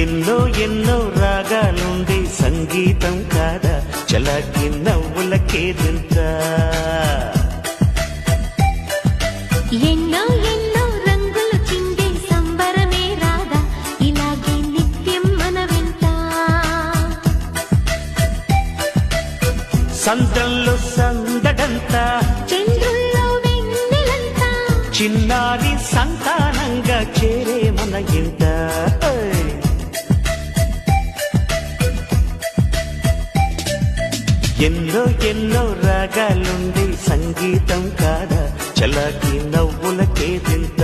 ఎన్నో ఎన్నో రాగాలుండే సంగీతం కాదా చలాకి నవ్వులకేదింత ఎన్నో ఎన్నో రంగులు చిందే సంబరమే రాదా ఇలాగే నిత్యం మన వెంట సందల్లో సందడంతా చంద్రుల్లో వెన్నెలంతా చిన్నారి సంతానంగా చేరే మన ఇంట ఎన్నో ఎన్నో రాగాలుండే సంగీతం కాదా చలాకి నవ్వులకేదింత